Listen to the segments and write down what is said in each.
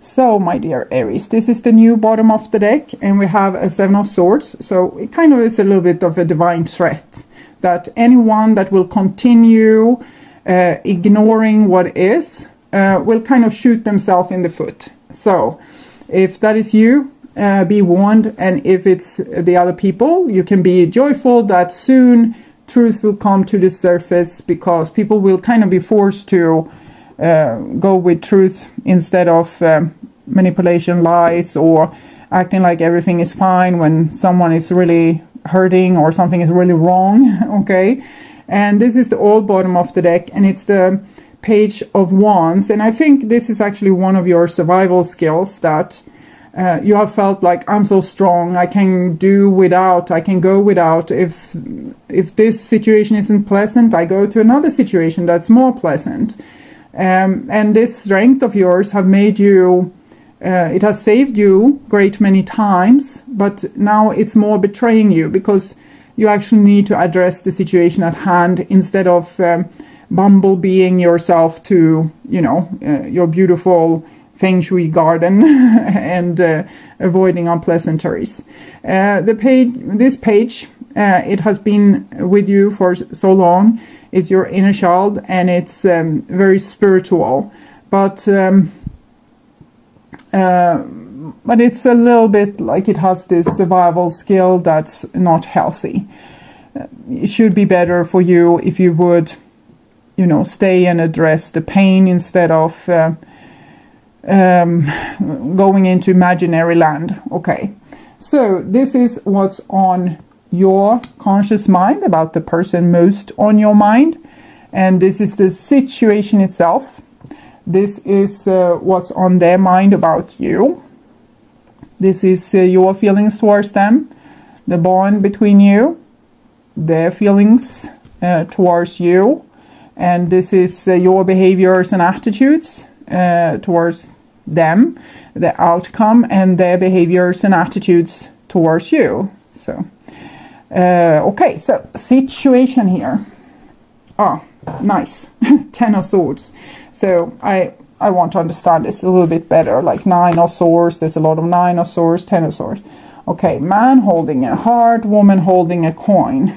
So, my dear Aries, this is the new bottom of the deck, and we have a Seven of Swords. So it kind of is a little bit of a divine threat that anyone that will continue ignoring what is will kind of shoot themselves in the foot. So if that is you, be warned, and if it's the other people, you can be joyful that soon truth will come to the surface, because people will kind of be forced to go with truth instead of manipulation, lies, or acting like everything is fine when someone is really hurting or something is really wrong. Okay, and this is the old bottom of the deck, and it's the Page of Wands, and I think this is actually one of your survival skills that you have felt like, I'm so strong, I can do without, I can go without. If this situation isn't pleasant, I go to another situation that's more pleasant. And this strength of yours have made you, it has saved you great many times, but now it's more betraying you, because you actually need to address the situation at hand instead of bumblebeeing yourself to, your beautiful feng shui garden and avoiding unpleasantries. This page, it has been with you for so long. It's your inner child, and it's very spiritual, but it's a little bit like it has this survival skill that's not healthy. It should be better for you if you would, stay and address the pain instead of going into imaginary land. Okay, so this is what's on your conscious mind about the person most on your mind, and this is the situation itself. This is what's on their mind about you. This is your feelings towards them, the bond between you, their feelings towards you, and this is your behaviors and attitudes towards them, the outcome, and their behaviors and attitudes towards you. So okay, so situation here. Oh, nice. 10 of Swords. So I want to understand this a little bit better. Like 9 of Swords, there's a lot of 9 of Swords, 10 of Swords. Okay, man holding a heart, woman holding a coin.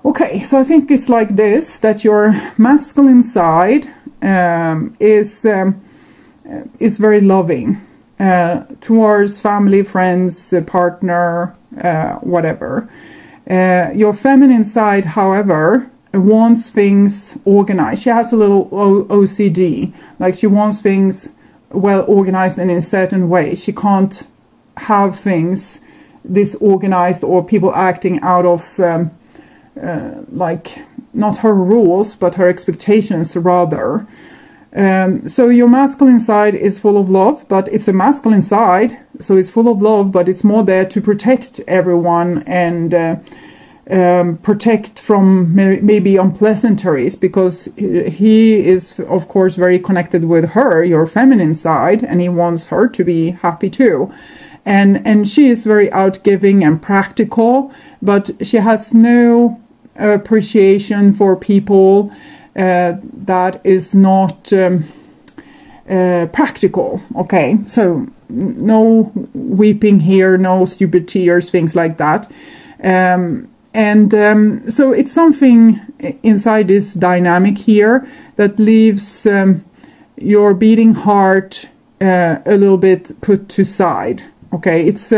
Okay, so I think it's like this, that your masculine side is very loving towards family, friends, partner, whatever. Your feminine side, however, wants things organized. She has a little OCD, like she wants things well organized and in a certain way. She can't have things disorganized or people acting out of like not her rules but her expectations rather. So your masculine side is full of love, but it's a masculine side, so it's full of love, but it's more there to protect everyone and protect from maybe unpleasantries, because he is of course very connected with her, your feminine side, and he wants her to be happy too. And she is very outgiving and practical, but she has no appreciation for people that is not practical. Okay, so no weeping here, no stupid tears, things like that. So it's something inside this dynamic here that leaves your beating heart a little bit put to side. Okay, it's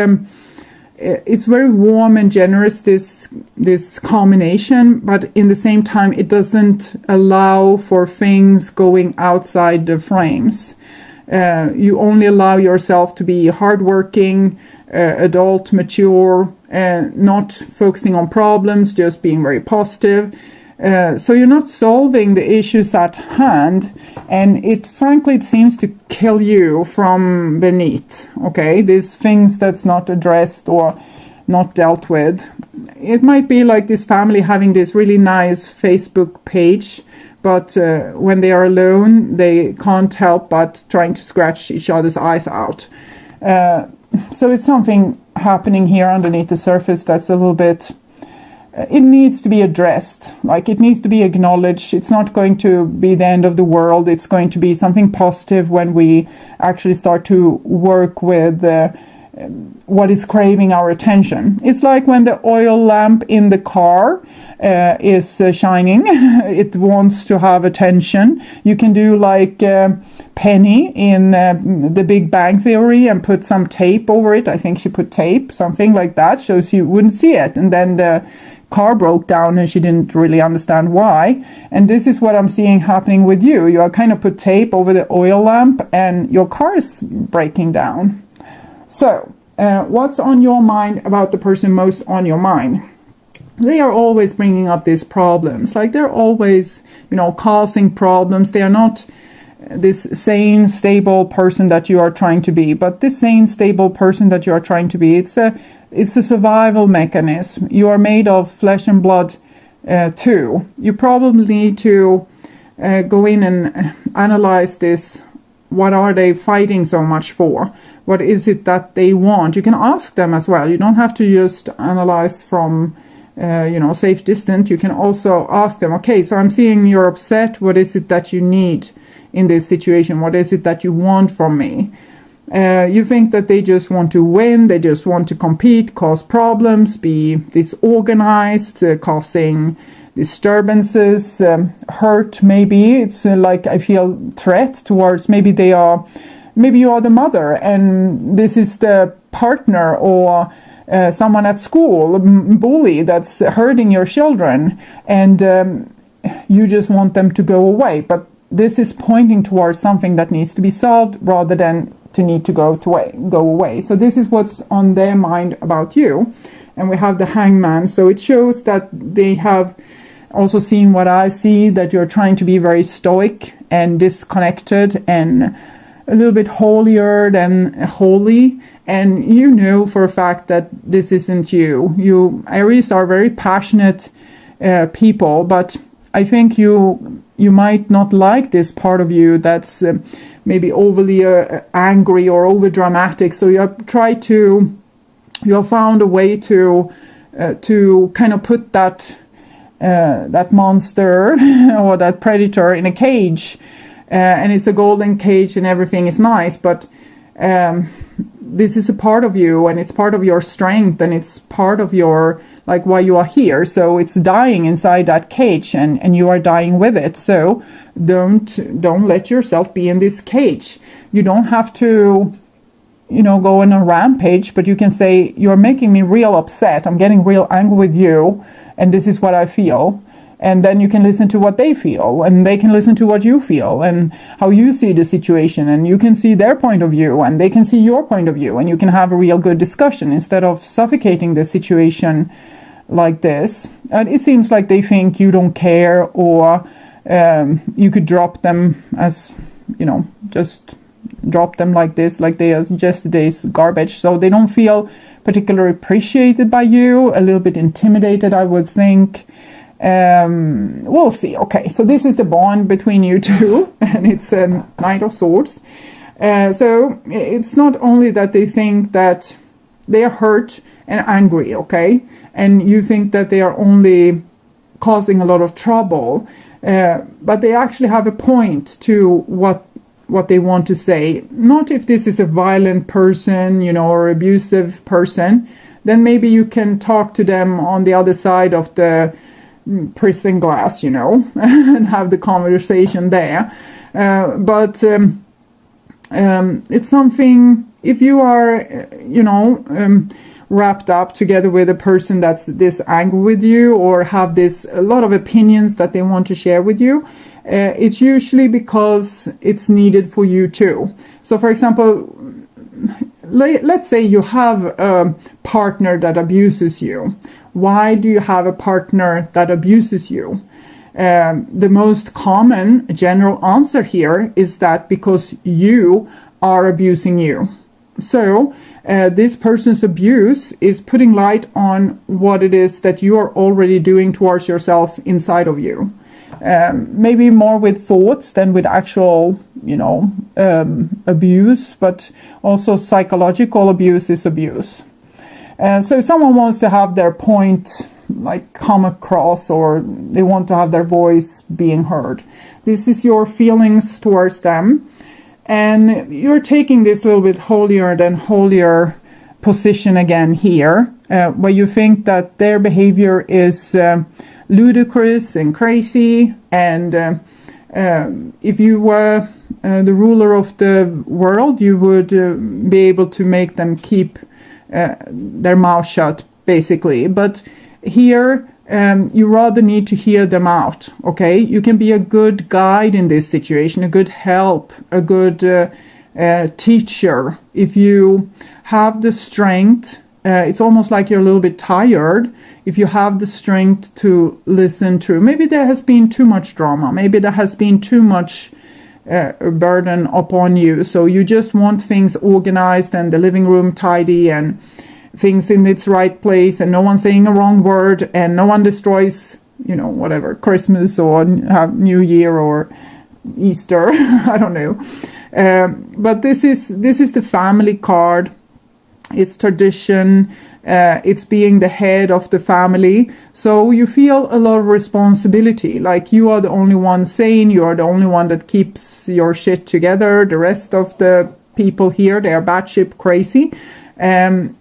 very warm and generous, this combination, but in the same time it doesn't allow for things going outside the frames. You only allow yourself to be hardworking, adult, mature, not focusing on problems, just being very positive. So you're not solving the issues at hand, and it seems to kill you from beneath. Okay, these things that's not addressed or not dealt with. It might be like this family having this really nice Facebook page, but when they are alone, they can't help but trying to scratch each other's eyes out. So it's something happening here underneath the surface that's a little bit it needs to be addressed. Like, it needs to be acknowledged. It's not going to be the end of the world. It's going to be something positive when we actually start to work with what is craving our attention. It's like when the oil lamp in the car is shining. It wants to have attention. You can do like Penny in the Big Bang Theory and put some tape over it. I think she put tape, something like that, so she wouldn't see it. And then the car broke down and she didn't really understand why. And this is what I'm seeing happening with you. You are kind of put tape over the oil lamp and your car is breaking down. So, what's on your mind about the person most on your mind? They are always bringing up these problems. Like, they're always, causing problems. They are not this sane, stable person that you are trying to be. But this sane, stable person that you are trying to be, it's a survival mechanism. You are made of flesh and blood too. You probably need to go in and analyze this. What are they fighting so much for? What is it that they want? You can ask them as well. You don't have to just analyze from, safe distance. You can also ask them, okay, so I'm seeing you're upset. What is it that you need in this situation? What is it that you want from me? You think that they just want to win. They just want to compete, cause problems, be disorganized, causing disturbances, hurt maybe. It's like I feel threat towards, maybe you are the mother and this is the partner or someone at school, bully that's hurting your children, and you just want them to go away. But this is pointing towards something that needs to be solved rather than to need to go away. So this is what's on their mind about you. And we have the Hangman. So it shows that they have also seen what I see, that you're trying to be very stoic and disconnected and a little bit holier than holy. And you know for a fact that this isn't you. You Aries are very passionate people, but I think you might not like this part of you that's maybe overly angry or over dramatic. So you have found a way to kind of put that monster or that predator in a cage, and it's a golden cage and everything is nice, but this is a part of you, and it's part of your strength, and it's part of your, like, why you are here. So it's dying inside that cage, and you are dying with it. So don't let yourself be in this cage. You don't have to go on a rampage, but you can say, you're making me real upset. I'm getting real angry with you, and this is what I feel. And then you can listen to what they feel, and they can listen to what you feel and how you see the situation, and you can see their point of view and they can see your point of view, and you can have a real good discussion instead of suffocating the situation like this. And it seems like they think you don't care, or you could drop them as, just drop them like this, like they are yesterday's garbage. So they don't feel particularly appreciated by you, a little bit intimidated, I would think. We'll see. Okay, so this is the bond between you two, and it's a Knight of Swords. So it's not only that they think that they are hurt and angry, okay, and you think that they are only causing a lot of trouble, but they actually have a point to what they want to say. Not if this is a violent person, or abusive person, then maybe you can talk to them on the other side of the prison glass, and have the conversation there. But it's something, if you are, wrapped up together with a person that's this angry with you, or have a lot of opinions that they want to share with you, it's usually because it's needed for you too. So for example, let's say you have a partner that abuses you. Why do you have a partner that abuses you? The most common general answer here is that because you are abusing you. So this person's abuse is putting light on what it is that you are already doing towards yourself inside of you. Maybe more with thoughts than with actual, abuse, but also psychological abuse is abuse. So if someone wants to have their point like come across, or they want to have their voice being heard. This is your feelings towards them, and you're taking this a little bit holier than holier position again here, where you think that their behavior is ludicrous and crazy, and if you were the ruler of the world, you would be able to make them keep their mouth shut, basically. But here, you rather need to hear them out, okay? You can be a good guide in this situation, a good help, a good teacher. If you have the strength, it's almost like you're a little bit tired. If you have the strength to listen to, maybe there has been too much drama, maybe there has been too much burden upon you, so you just want things organized and the living room tidy and things in its right place, and no one saying a wrong word, and no one destroys, whatever, Christmas or New Year or Easter. I don't know. But this is the family card. It's tradition. It's being the head of the family. So you feel a lot of responsibility. Like you are the only one sane. You are the only one that keeps your shit together. The rest of the people here, they are batshit crazy. And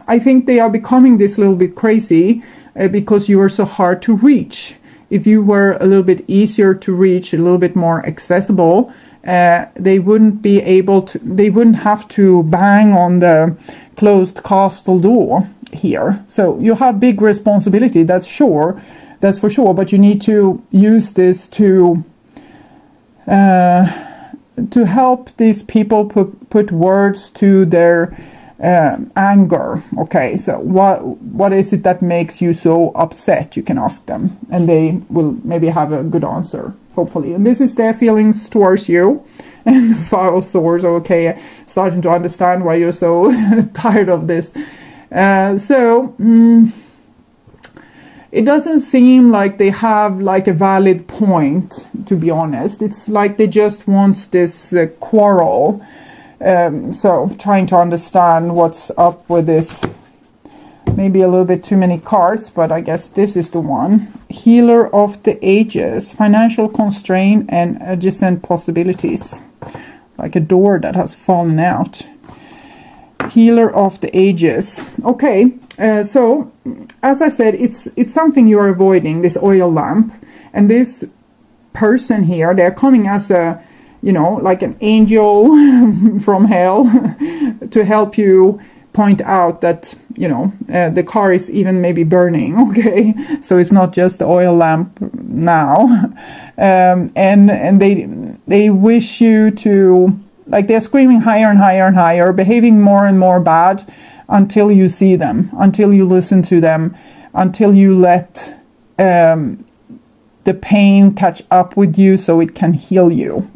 I think they are becoming this little bit crazy because you are so hard to reach. If you were a little bit easier to reach, a little bit more accessible, they wouldn't have to bang on the closed castle door here. So you have big responsibility, that's for sure, but you need to use this to help these people put words to their anger. Okay, so what is it that makes you so upset? You can ask them, and they will maybe have a good answer, hopefully. And this is their feelings towards you. And the Five of Swords. Okay, starting to understand why you're so tired of this. It doesn't seem like they have like a valid point, to be honest. It's like they just want this quarrel. So trying to understand what's up with this. Maybe a little bit too many cards, but I guess this is the one. Healer of the Ages. Financial constraint and adjacent possibilities. Like a door that has fallen out. Healer of the Ages. Okay, so as I said, it's something you are avoiding, this oil lamp. And this person here, they're coming as a, like an angel from hell to help you point out that, the car is even maybe burning, okay? So it's not just the oil lamp now. And they wish you to, like they're screaming higher and higher and higher, behaving more and more bad until you see them, until you listen to them, until you let the pain catch up with you so it can heal you.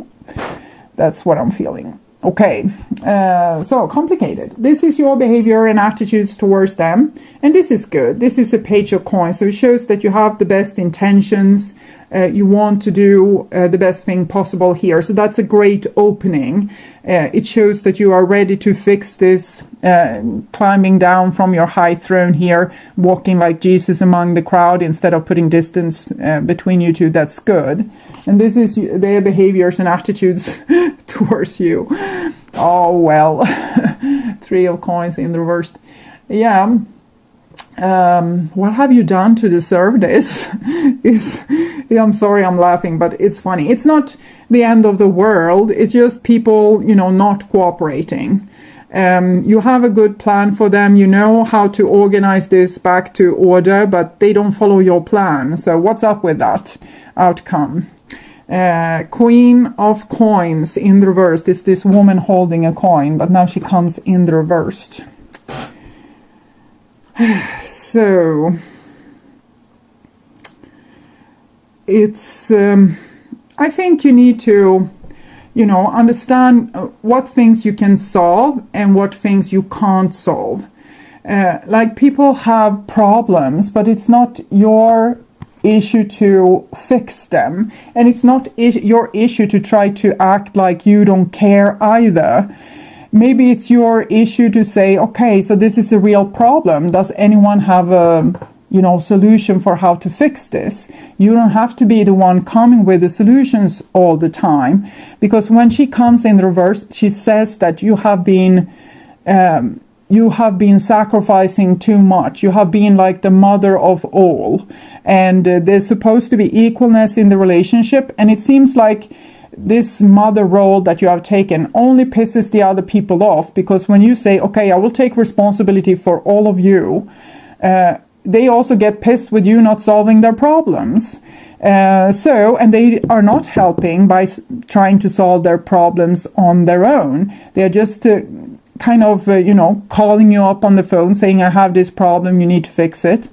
That's what I'm feeling. Okay, so complicated. This is your behavior and attitudes towards them. And this is good. This is a page of coins. So it shows that you have the best intentions. You want to do the best thing possible here. So that's a great opening. It shows that you are ready to fix this, climbing down from your high throne here, walking like Jesus among the crowd instead of putting distance between you two. That's good. And this is their behaviors and attitudes towards you. Oh, well. Three of coins in the reverse. Yeah. What have you done to deserve this? I'm sorry I'm laughing, but it's funny. It's not the end of the world. It's just people, not cooperating. You have a good plan for them. You know how to organize this back to order, but they don't follow your plan. So what's up with that outcome? Queen of Coins in the reverse. It's this woman holding a coin, but now she comes in the reversed. So it's I think you need to understand what things you can solve and what things you can't solve. Like people have problems, but it's not your issue to fix them, and it's not your issue to try to act like you don't care either. Maybe it's your issue to say, okay, so this is a real problem. Does anyone have a solution for how to fix this. You don't have to be the one coming with the solutions all the time, because when she comes in reverse, she says that you have been sacrificing too much. You have been like the mother of all, and there's supposed to be equalness in the relationship, and it seems like this mother role that you have taken only pisses the other people off, because when you say, okay, I will take responsibility for all of you, they also get pissed with you not solving their problems. And they are not helping by trying to solve their problems on their own. They're just calling you up on the phone saying, I have this problem, you need to fix it.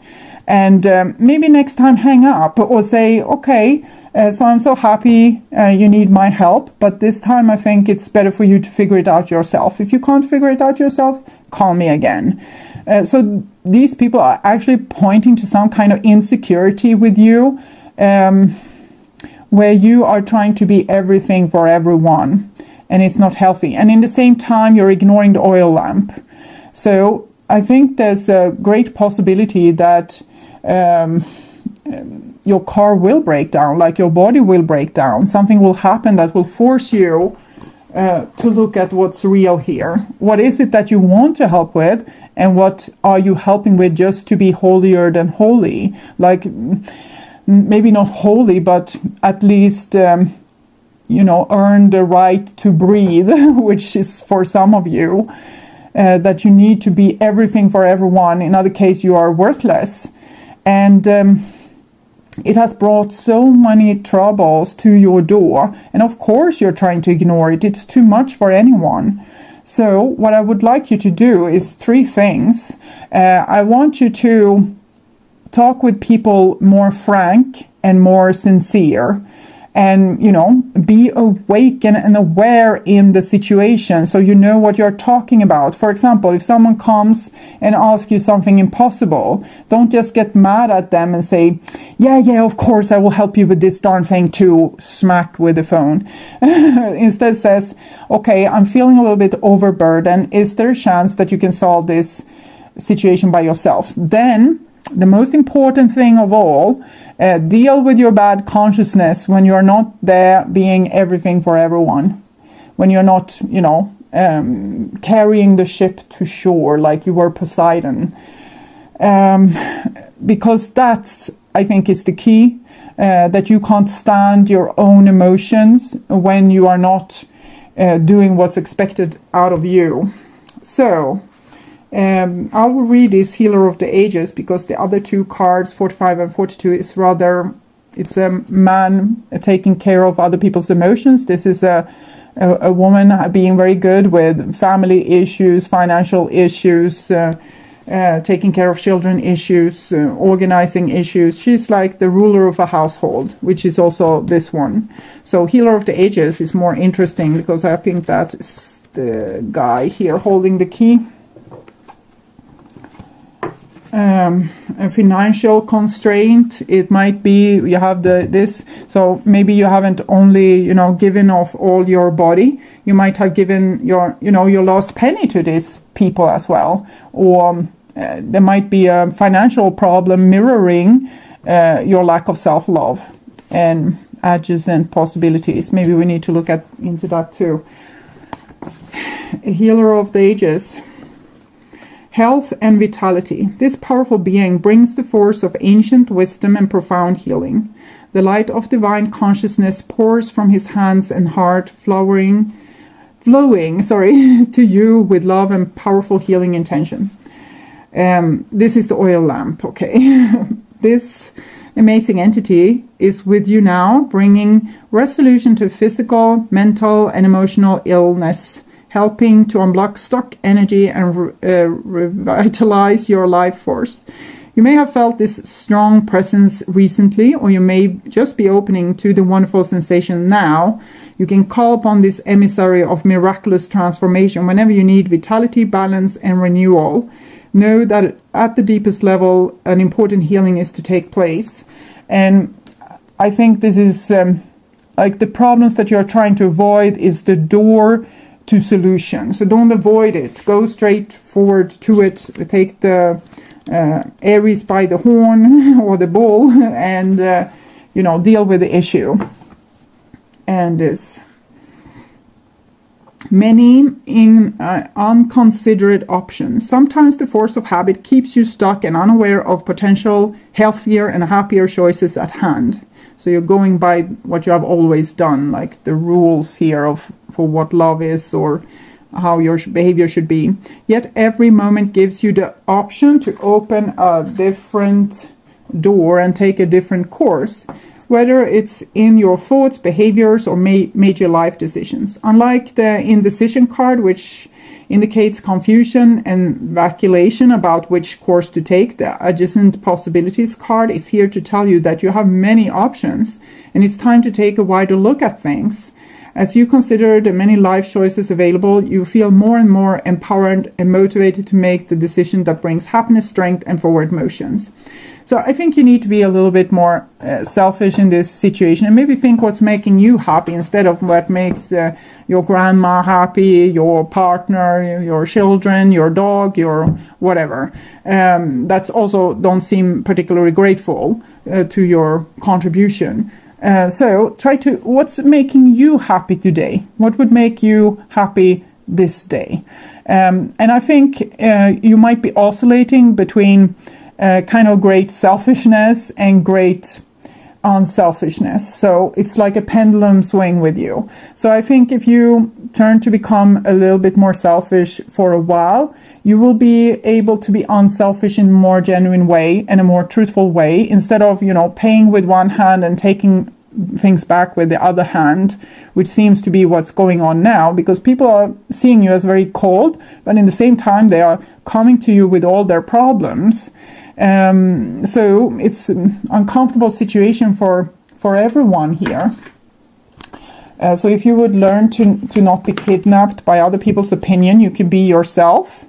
And maybe next time hang up or say, okay, so I'm so happy you need my help, but this time I think it's better for you to figure it out yourself. If you can't figure it out yourself, call me again. So these people are actually pointing to some kind of insecurity with you, where you are trying to be everything for everyone, and it's not healthy. And in the same time, you're ignoring the oil lamp. So I think there's a great possibility that your car will break down, like your body will break down. Something will happen that will force you to look at what's real here. What is it that you want to help with, and what are you helping with just to be holier than holy? Like, maybe not holy, but at least, earn the right to breathe, which is for some of you, that you need to be everything for everyone. In other case, you are worthless. And it has brought so many troubles to your door. And of course, you're trying to ignore it. It's too much for anyone. So what I would like you to do is 3 things. I want you to talk with people more frank and more sincere, and be awake and aware in the situation, so you know what you're talking about. For example, if someone comes and asks you something impossible, don't just get mad at them and say, yeah, of course I will help you with this darn thing too, smack with the phone. Instead says, okay, I'm feeling a little bit overburdened. Is there a chance that you can solve this situation by yourself? Then the most important thing of all, deal with your bad consciousness when you're not there being everything for everyone. When you're not, carrying the ship to shore like you were Poseidon. Because that's, I think, is the key. That you can't stand your own emotions when you are not doing what's expected out of you. So I will read this Healer of the Ages, because the other 2 cards, 45 and 42, is rather, it's a man taking care of other people's emotions. This is a woman being very good with family issues, financial issues, taking care of children issues, organizing issues. She's like the ruler of a household, which is also this one. So Healer of the Ages is more interesting, because I think that is the guy here holding the key. A financial constraint, it might be you have this, so maybe you haven't only given off all your body, you might have given your last penny to these people as well, or there might be a financial problem mirroring your lack of self-love and adjacent possibilities. Maybe we need to look into that too. A Healer of the Ages. Health and vitality. This powerful being brings the force of ancient wisdom and profound healing. The light of divine consciousness pours from his hands and heart, flowing to you with love and powerful healing intention. This is the oil lamp, okay? This amazing entity is with you now, bringing resolution to physical, mental, and emotional illness, helping to unblock stuck energy and revitalize your life force. You may have felt this strong presence recently, or you may just be opening to the wonderful sensation now. You can call upon this emissary of miraculous transformation whenever you need vitality, balance, and renewal. Know that at the deepest level, an important healing is to take place. And I think this is like the problems that you're trying to avoid is the door to solution. So don't avoid it. Go straight forward to it. Take the Aries by the horn or the bull and, deal with the issue. And this many unconsidered options. Sometimes the force of habit keeps you stuck and unaware of potential healthier and happier choices at hand. So you're going by what you have always done, like the rules here for what love is or how your behavior should be. Yet every moment gives you the option to open a different door and take a different course, whether it's in your thoughts, behaviors, or major life decisions. Unlike the indecision card, which indicates confusion and vacillation about which course to take, the adjacent possibilities card is here to tell you that you have many options and it's time to take a wider look at things. As you consider the many life choices available, you feel more and more empowered and motivated to make the decision that brings happiness, strength, and forward motions. So I think you need to be a little bit more selfish in this situation and maybe think what's making you happy instead of what makes your grandma happy, your partner, your children, your dog, your whatever. That's also don't seem particularly grateful to your contribution. So try to, what's making you happy today? What would make you happy this day? And I think you might be oscillating between kind of great selfishness and great unselfishness. So it's like a pendulum swing with you. So I think if you turn to become a little bit more selfish for a while, you will be able to be unselfish in a more genuine way and a more truthful way, instead of, paying with one hand and taking things back with the other hand, which seems to be what's going on now, because people are seeing you as very cold, but in the same time they are coming to you with all their problems. So it's an uncomfortable situation for everyone here. So if you would learn to not be kidnapped by other people's opinion, you can be yourself.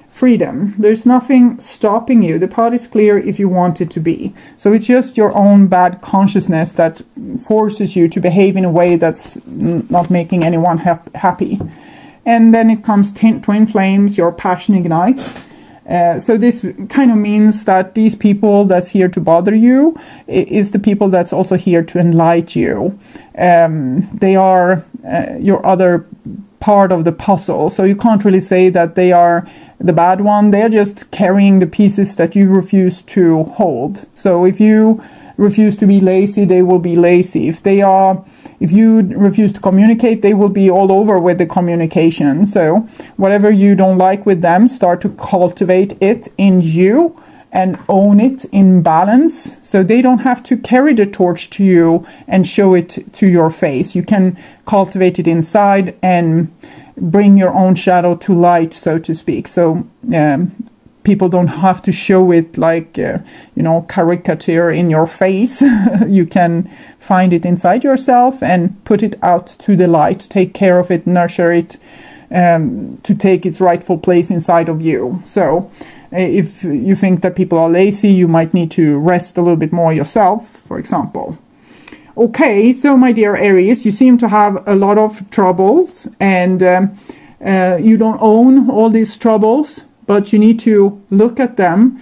Freedom. There's nothing stopping you. The path is clear if you want it to be. So it's just your own bad consciousness that forces you to behave in a way that's not making anyone happy. And then it comes twin flames, your passion ignites. So this kind of means that these people that's here to bother you is the people that's also here to enlighten you. They are your other part of the puzzle. So you can't really say that they are the bad one. They're just carrying the pieces that you refuse to hold. So if you refuse to be lazy, they will be lazy. If you refuse to communicate, they will be all over with the communication. So whatever you don't like with them, start to cultivate it in you and own it in balance. So they don't have to carry the torch to you and show it to your face. You can cultivate it inside and bring your own shadow to light, so to speak. So people don't have to show it like, caricature in your face. You can find it inside yourself and put it out to the light. Take care of it, nurture it, to take its rightful place inside of you. So if you think that people are lazy, you might need to rest a little bit more yourself, for example. Okay, so my dear Aries, you seem to have a lot of troubles, and you don't own all these troubles, but you need to look at them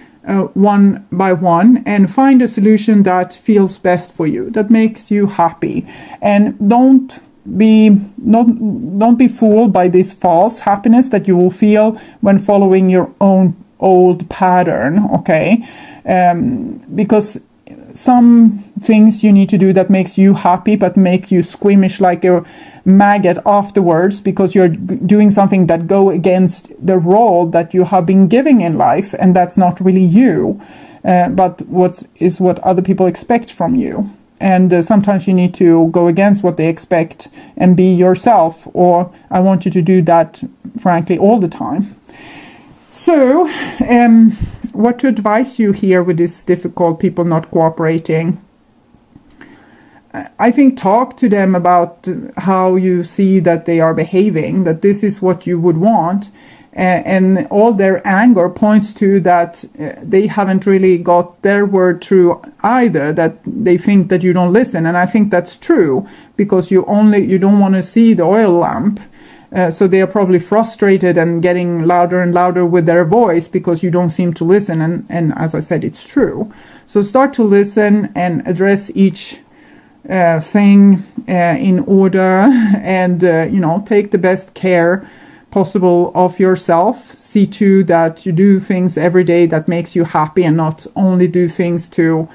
one by one and find a solution that feels best for you, that makes you happy. And don't be fooled by this false happiness that you will feel when following your own old pattern, okay? Because some things you need to do that makes you happy but make you squeamish like a maggot afterwards, because you're doing something that go against the role that you have been giving in life, and that's not really you, but what other people expect from you. And sometimes you need to go against what they expect and be yourself, or I want you to do that frankly all the time. So what to advise you here with this difficult people not cooperating? I think talk to them about how you see that they are behaving, that this is what you would want, and all their anger points to that they haven't really got their word through either, that they think that you don't listen. And I think that's true, because you don't want to see the oil lamp. So they are probably frustrated and getting louder and louder with their voice because you don't seem to listen. And as I said, it's true. So start to listen and address each thing in order, and take the best care possible of yourself. See to that you do things every day that makes you happy, and not only do things to